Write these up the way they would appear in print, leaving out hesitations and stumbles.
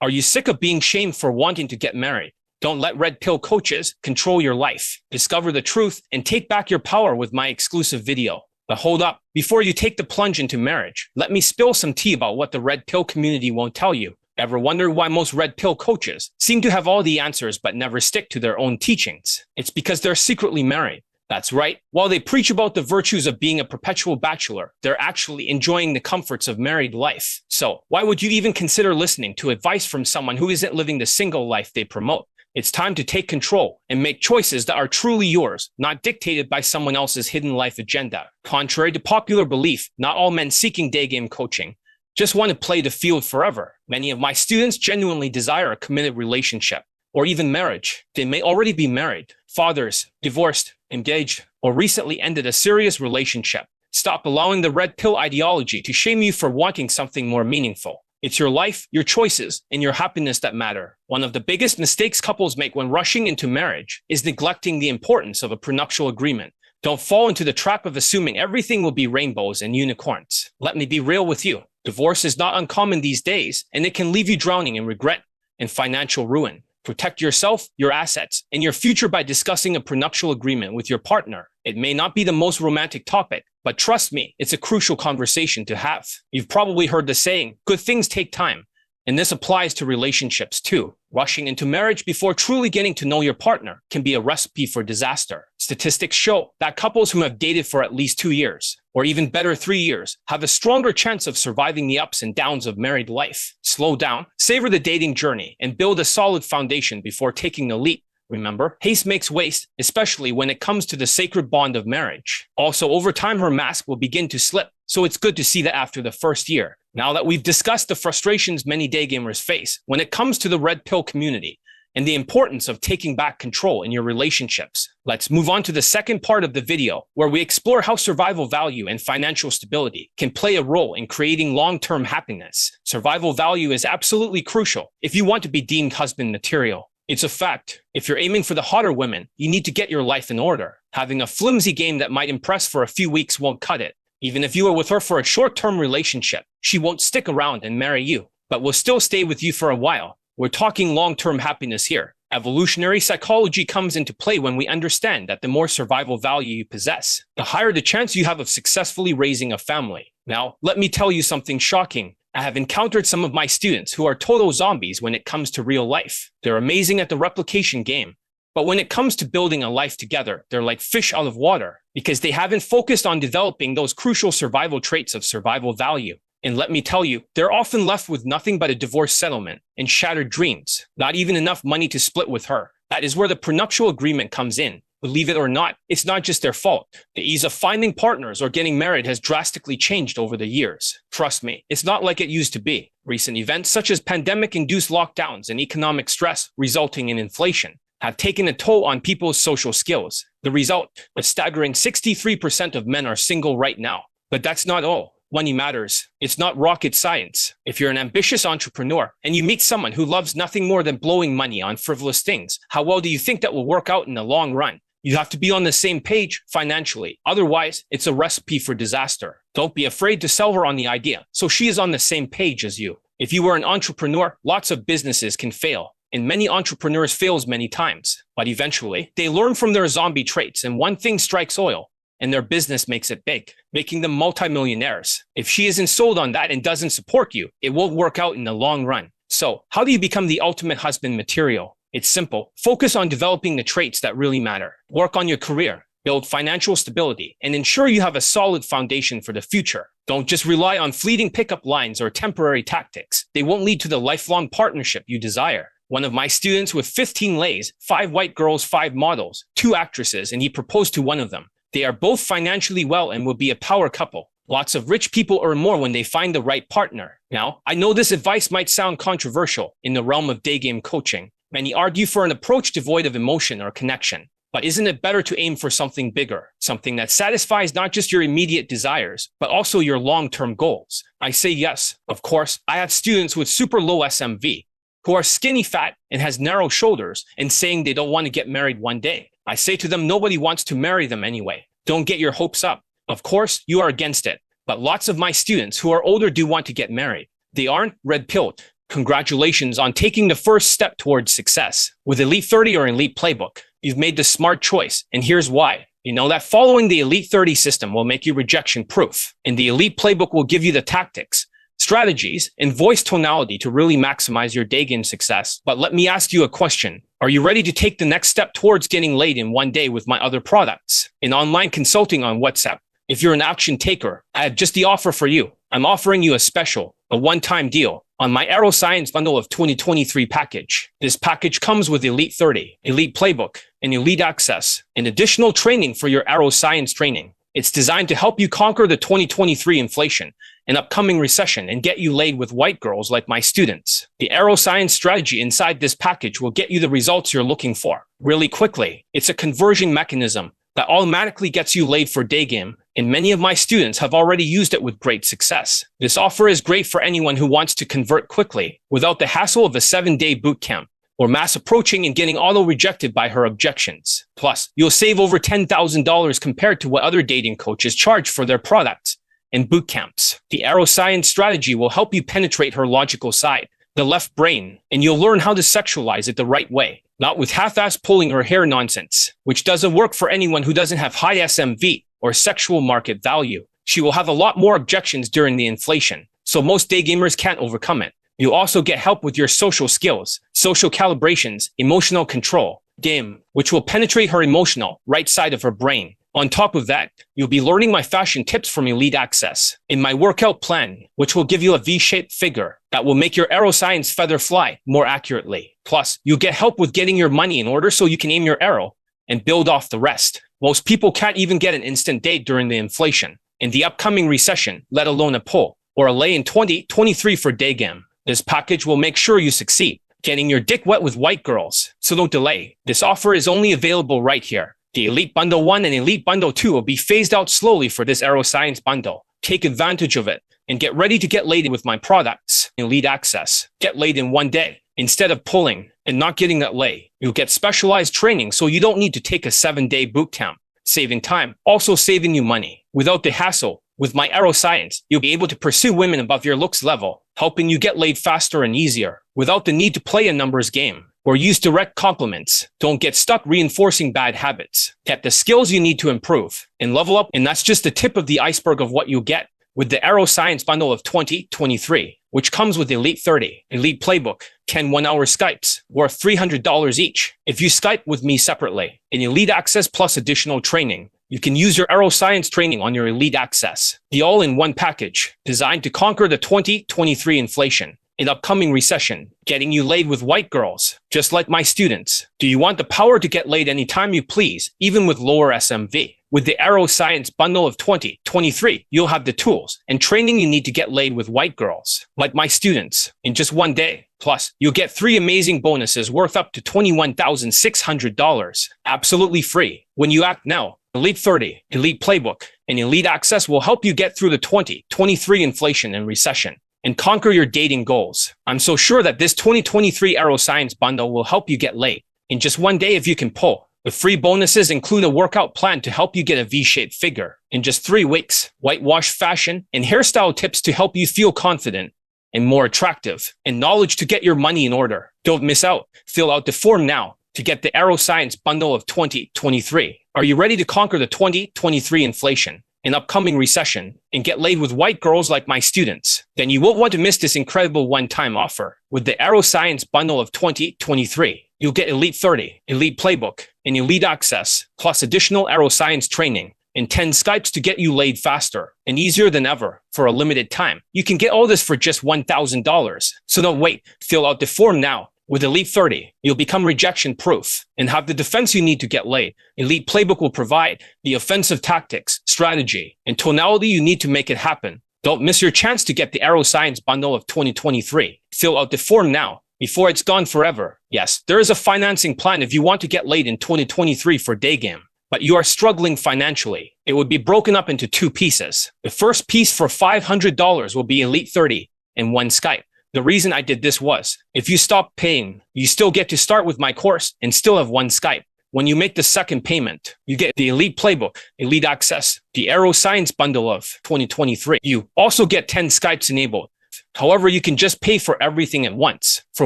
Are you sick of being shamed for wanting to get married? Don't let red pill coaches control your life. Discover the truth and take back your power with my exclusive video. But hold up, before you take the plunge into marriage, let me spill some tea about what the red pill community won't tell you. Ever wonder why most red pill coaches seem to have all the answers but never stick to their own teachings? It's because they're secretly married. That's right. While they preach about the virtues of being a perpetual bachelor, they're actually enjoying the comforts of married life. So, why would you even consider listening to advice from someone who isn't living the single life they promote? It's time to take control and make choices that are truly yours, not dictated by someone else's hidden life agenda. Contrary to popular belief, not all men seeking day game coaching just want to play the field forever. Many of my students genuinely desire a committed relationship or even marriage. They may already be married, fathers, divorced, engaged, or recently ended a serious relationship. Stop allowing the red pill ideology to shame you for wanting something more meaningful. It's your life, your choices, and your happiness that matter. One of the biggest mistakes couples make when rushing into marriage is neglecting the importance of a prenuptial agreement. Don't fall into the trap of assuming everything will be rainbows and unicorns. Let me be real with you. Divorce is not uncommon these days, and it can leave you drowning in regret and financial ruin. Protect yourself, your assets, and your future by discussing a prenuptial agreement with your partner. It may not be the most romantic topic, but trust me, it's a crucial conversation to have. You've probably heard the saying, good things take time. And this applies to relationships too. Rushing into marriage before truly getting to know your partner can be a recipe for disaster. Statistics show that couples who have dated for at least 2 years, or even better 3 years, have a stronger chance of surviving the ups and downs of married life. Slow down, savor the dating journey, and build a solid foundation before taking the leap. Remember, haste makes waste, especially when it comes to the sacred bond of marriage. Also, over time, her mask will begin to slip, so it's good to see that after the first year. Now that we've discussed the frustrations many day gamers face when it comes to the red pill community and the importance of taking back control in your relationships, let's move on to the second part of the video, where we explore how survival value and financial stability can play a role in creating long-term happiness. Survival value is absolutely crucial if you want to be deemed husband material. It's a fact. If you're aiming for the hotter women, you need to get your life in order. Having a flimsy game that might impress for a few weeks won't cut it. Even if you are with her for a short-term relationship, she won't stick around and marry you, but will still stay with you for a while. We're talking long-term happiness here. Evolutionary psychology comes into play when we understand that the more survival value you possess, the higher the chance you have of successfully raising a family. Now, let me tell you something shocking. I have encountered some of my students who are total zombies when it comes to real life. They're amazing at the replication game, but when it comes to building a life together, they're like fish out of water because they haven't focused on developing those crucial survival traits of survival value. And let me tell you, they're often left with nothing but a divorce settlement and shattered dreams, not even enough money to split with her. That is where the prenuptial agreement comes in. Believe it or not, it's not just their fault. The ease of finding partners or getting married has drastically changed over the years. Trust me, it's not like it used to be. Recent events such as pandemic-induced lockdowns and economic stress resulting in inflation have taken a toll on people's social skills. The result, a staggering 63% of men are single right now. But that's not all. Money matters. It's not rocket science. If you're an ambitious entrepreneur and you meet someone who loves nothing more than blowing money on frivolous things, how well do you think that will work out in the long run? You have to be on the same page financially. Otherwise, it's a recipe for disaster. Don't be afraid to sell her on the idea so she is on the same page as you. If you are an entrepreneur, lots of businesses can fail. And many entrepreneurs fails many times. But eventually, they learn from their zombie traits and one thing strikes oil, and their business makes it big, making them multimillionaires. If she isn't sold on that and doesn't support you, it won't work out in the long run. So, how do you become the ultimate husband material? It's simple. Focus on developing the traits that really matter. Work on your career, build financial stability, and ensure you have a solid foundation for the future. Don't just rely on fleeting pickup lines or temporary tactics. They won't lead to the lifelong partnership you desire. One of my students with 15 lays, 5 white girls, 5 models, 2 actresses, and he proposed to one of them. They are both financially well and will be a power couple. Lots of rich people earn more when they find the right partner. Now, I know this advice might sound controversial in the realm of day game coaching. Many argue for an approach devoid of emotion or connection. But isn't it better to aim for something bigger? Something that satisfies not just your immediate desires, but also your long-term goals? I say yes. Of course, I have students with super low SMV who are skinny fat and has narrow shoulders and saying they don't want to get married one day. I say to them, nobody wants to marry them anyway. Don't get your hopes up. Of course, you are against it, but lots of my students who are older do want to get married. They aren't red-pilled. Congratulations on taking the first step towards success. With Elite 30 or Elite Playbook, you've made the smart choice, and here's why. You know that following the Elite 30 system will make you rejection-proof, and the Elite Playbook will give you the tactics, strategies, and voice tonality to really maximize your day game success. But let me ask you a question. Are you ready to take the next step towards getting laid in one day with my other products? In online consulting on WhatsApp. If you're an action taker, I have just the offer for you. I'm offering you a one-time deal on my Aeroscience Bundle of 2023 package. This package comes with Elite 30, Elite Playbook, and Elite Access, and additional training for your Aeroscience training. It's designed to help you conquer the 2023 inflation and upcoming recession and get you laid with white girls like my students. The Aeroscience strategy inside this package will get you the results you're looking for really quickly. It's a conversion mechanism that automatically gets you laid for day game, and many of my students have already used it with great success. This offer is great for anyone who wants to convert quickly without the hassle of a 7-day boot camp or mass approaching and getting auto-rejected by her objections. Plus, you'll save over $10,000 compared to what other dating coaches charge for their products and boot camps. The Aeroscience strategy will help you penetrate her logical side, the left brain, and you'll learn how to sexualize it the right way, not with half-ass pulling her hair nonsense, which doesn't work for anyone who doesn't have high SMV or sexual market value. She will have a lot more objections during the inflation, so most day gamers can't overcome it. You'll also get help with your social skills, social calibrations, emotional control, game, which will penetrate her emotional right side of her brain. On top of that, you'll be learning my fashion tips from Elite Access in my workout plan, which will give you a V-shaped figure that will make your Aeroscience feather fly more accurately. Plus, you'll get help with getting your money in order so you can aim your arrow and build off the rest. Most people can't even get an instant date during the inflation, in the upcoming recession, let alone a pull or a lay in 2023 for day game. This package will make sure you succeed, getting your dick wet with white girls. So don't delay. This offer is only available right here. The Elite Bundle 1 and Elite Bundle 2 will be phased out slowly for this Aeroscience bundle. Take advantage of it and get ready to get laid with my products. Elite Access. Get laid in one day. Instead of pulling and not getting that lay, you'll get specialized training so you don't need to take a 7-day boot camp, saving time, also saving you money. Without the hassle, with my Aeroscience, you'll be able to pursue women above your looks level, helping you get laid faster and easier, without the need to play a numbers game or use direct compliments. Don't get stuck reinforcing bad habits. Get the skills you need to improve and level up, and that's just the tip of the iceberg of what you'll get with the Aeroscience Bundle of 2023, which comes with Elite 30, Elite Playbook, 10 one-hour Skypes, worth $300 each. If you Skype with me separately, in Elite Access plus additional training, you can use your Aeroscience training on your Elite Access, the all-in-one package designed to conquer the 2023 inflation and upcoming recession, getting you laid with white girls, just like my students. Do you want the power to get laid anytime you please, even with lower SMV? With the Aeroscience Bundle of 2023, you'll have the tools and training you need to get laid with white girls, like my students, in just one day. Plus, you'll get 3 amazing bonuses worth up to $21,600, absolutely free, when you act now. Elite 30, Elite Playbook, and Elite Access will help you get through the 2023 inflation and recession and conquer your dating goals. I'm so sure that this 2023 Aeroscience Bundle will help you get laid in just one day if you can pull. The free bonuses include a workout plan to help you get a V-shaped figure in just 3 weeks, whitewash fashion, and hairstyle tips to help you feel confident and more attractive, and knowledge to get your money in order. Don't miss out. Fill out the form now to get the Aeroscience Bundle of 2023. Are you ready to conquer the 2023 inflation and upcoming recession and get laid with white girls like my students? Then you won't want to miss this incredible one-time offer. With the Aeroscience Bundle of 2023, you'll get Elite 30, Elite Playbook, and Elite Access, plus additional Aeroscience training and 10 Skypes to get you laid faster and easier than ever for a limited time. You can get all this for just $1,000. So don't wait. Fill out the form now. With Elite 30, you'll become rejection-proof and have the defense you need to get laid. Elite Playbook will provide the offensive tactics, strategy, and tonality you need to make it happen. Don't miss your chance to get the Aeroscience Bundle of 2023. Fill out the form now before it's gone forever. Yes, there is a financing plan if you want to get laid in 2023 for day game, but you are struggling financially. It would be broken up into 2 pieces. The first piece for $500 will be Elite 30 and 1 Skype. The reason I did this was, if you stop paying, you still get to start with my course and still have 1 Skype. When you make the second payment, you get the Elite Playbook, Elite Access, the Aeroscience Bundle of 2023. You also get 10 Skypes enabled However, you can just pay for everything at once for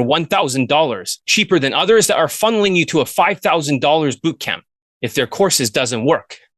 $1,000, cheaper than others that are funneling you to a $5,000 boot camp if their courses doesn't work.